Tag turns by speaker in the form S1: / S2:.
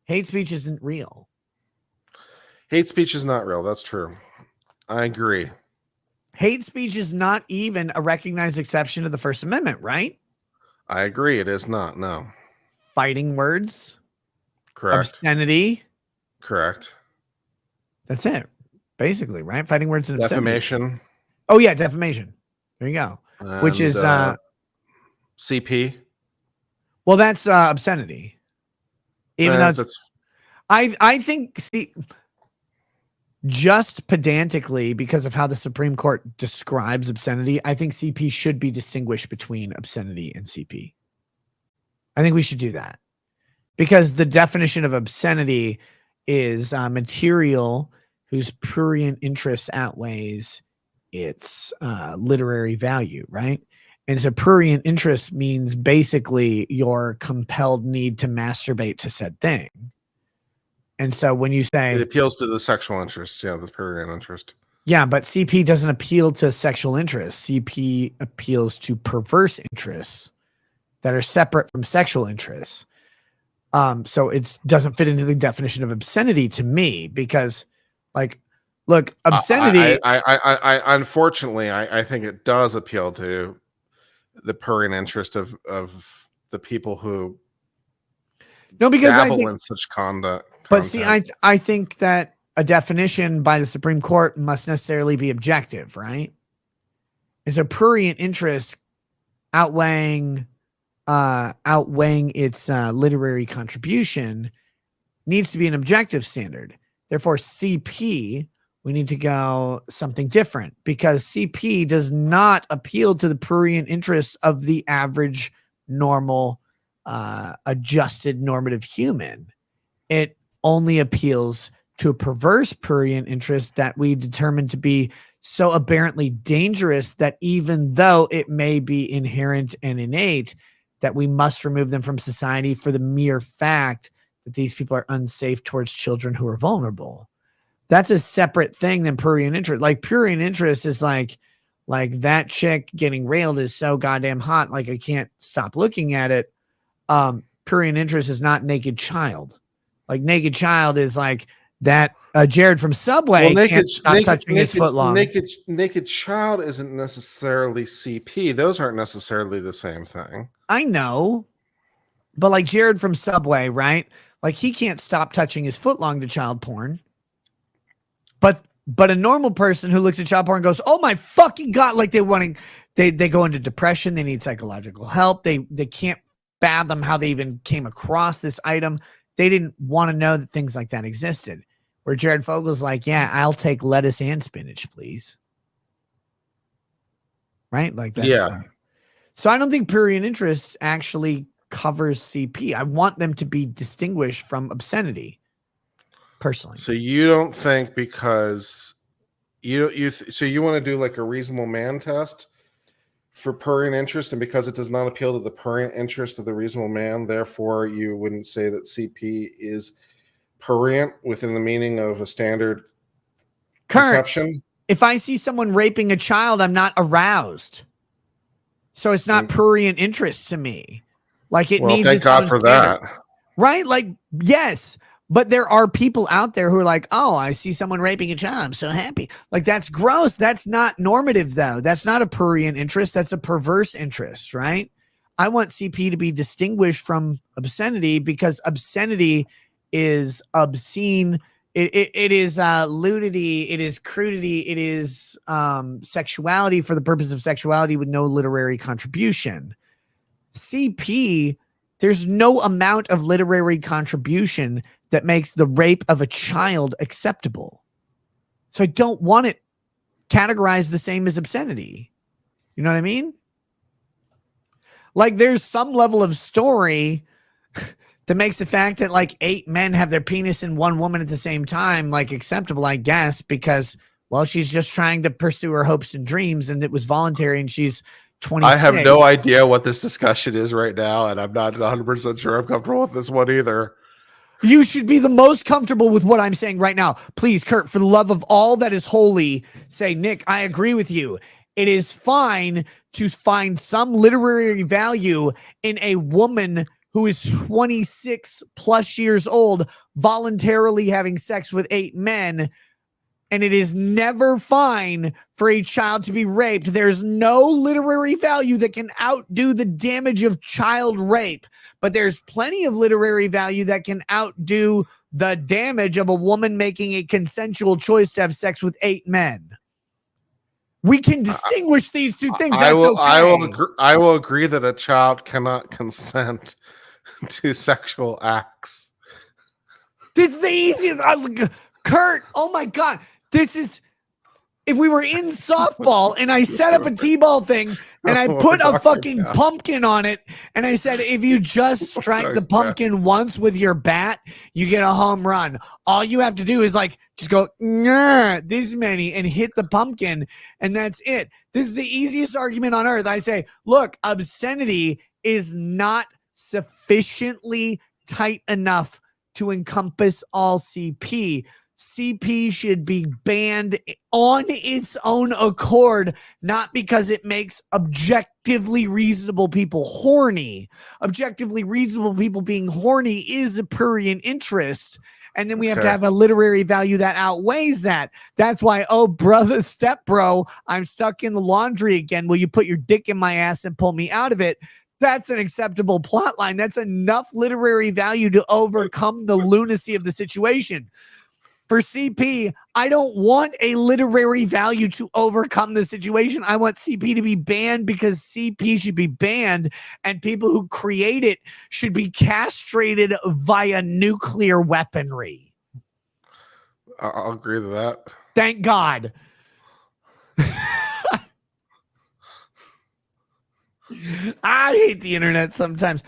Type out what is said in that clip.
S1: Hate speech isn't real.
S2: Hate speech is not real. That's true. I agree.
S1: Hate speech is not even a recognized exception to the First Amendment, right?
S2: I agree. It is not. No.
S1: Fighting words.
S2: Correct.
S1: Obscenity.
S2: Correct.
S1: That's it. Basically, right? Fighting words and obscenity.
S2: Defamation.
S1: Oh, yeah. Defamation. There you go.
S2: And,
S1: which is
S2: CP.
S1: Well, that's obscenity. Even though it's, I think, see, just pedantically, because of how the Supreme Court describes obscenity, I think CP should be distinguished between obscenity and CP. I think we should do that, because the definition of obscenity is material whose prurient interest outweighs its literary value, right? And so prurient interest means basically your compelled need to masturbate to said thing. And so when you say
S2: it appeals to the sexual interest, yeah, the prurient interest.
S1: Yeah, but CP doesn't appeal to sexual interests. CP appeals to perverse interests that are separate from sexual interests. So it doesn't fit into the definition of obscenity to me, because, like, look, obscenity.
S2: I unfortunately, I think it does appeal to the prurient interest of the people who
S1: because
S2: dabble in such conduct.
S1: But see, I think that a definition by the Supreme Court must necessarily be objective, right? And so prurient interest outweighing its literary contribution needs to be an objective standard. Therefore, CP, we need to go something different, because CP does not appeal to the prurient interests of the average, normal, adjusted normative human. It only appeals to a perverse prurient interest that we determine to be so aberrantly dangerous that even though it may be inherent and innate, that we must remove them from society for the mere fact that these people are unsafe towards children who are vulnerable. That's a separate thing than prurient interest. Like, prurient interest is like that chick getting railed is so goddamn hot, like I can't stop looking at it. Prurient interest is not naked child. Like, naked child is like that Jared from Subway can't stop touching his foot long.
S2: Naked child isn't necessarily CP. Those aren't necessarily the same thing.
S1: I know, but like Jared from Subway, right? Like, he can't stop touching his foot long to child porn. But a normal person who looks at child porn goes, "Oh my fucking God," like they go into depression. They need psychological help. They can't fathom how they even came across this item. They didn't want to know that things like that existed. Where Jared Fogel's like, "Yeah, I'll take lettuce and spinach, please." Right? Like that.
S2: Yeah.
S1: So I don't think prurient interest actually covers CP. I want them to be distinguished from obscenity, personally.
S2: So you don't think, because you want to do like a reasonable man test for prurient interest, and because it does not appeal to the prurient interest of the reasonable man, therefore you wouldn't say that CP is prurient within the meaning of a standard conception?
S1: If I see someone raping a child, I'm not aroused. So it's not prurient interest to me. Like, it needs
S2: thank God for that.
S1: Right? Like, yes. But there are people out there who are like, "Oh, I see someone raping a child, I'm so happy." Like, that's gross. That's not normative, though. That's not a prurient interest. That's a perverse interest, right? I want CP to be distinguished from obscenity, because obscenity is obscene. It is nudity. It is crudity. It is sexuality for the purpose of sexuality with no literary contribution. CP, there's no amount of literary contribution that makes the rape of a child acceptable. So I don't want it categorized the same as obscenity. You know what I mean? Like, there's some level of story that makes the fact that like 8 men have their penis in one woman at the same time like acceptable, I guess, because, well, she's just trying to pursue her hopes and dreams, and it was voluntary, and she's 26.
S2: I have no idea what this discussion is right now, and I'm not 100% sure I'm comfortable with this one either.
S1: You should be the most comfortable with what I'm saying right now. Please, Kurt, for the love of all that is holy, say, "Nick, I agree with you. It is fine to find some literary value in a woman who is 26 plus years old voluntarily having sex with 8 men, and it is never fine for a child to be raped. There's no literary value that can outdo the damage of child rape, but there's plenty of literary value that can outdo the damage of a woman making a consensual choice to have sex with 8 men. We can distinguish these two things.
S2: I will.
S1: Okay.
S2: I will agree that a child cannot consent to sexual acts.
S1: This is the easiest. Kurt, oh my God. This is, if we were in softball and I set up a T-ball thing and I put a fucking pumpkin on it and I said, if you just strike the pumpkin once with your bat, you get a home run. All you have to do is like, just go this many and hit the pumpkin, and that's it. This is the easiest argument on earth. I say, look, obscenity is not sufficiently tight enough to encompass all CP. CP should be banned on its own accord, not because it makes objectively reasonable people horny. Objectively reasonable people being horny is a prurient interest. And then we have to have a literary value that outweighs that. That's why, oh, brother, step bro, I'm stuck in the laundry again. Will you put your dick in my ass and pull me out of it? That's an acceptable plot line. That's enough literary value to overcome the lunacy of the situation. For CP, I don't want a literary value to overcome the situation. I want CP to be banned because CP should be banned, and people who create it should be castrated via nuclear weaponry.
S2: I'll agree to that.
S1: Thank God. I hate the internet sometimes.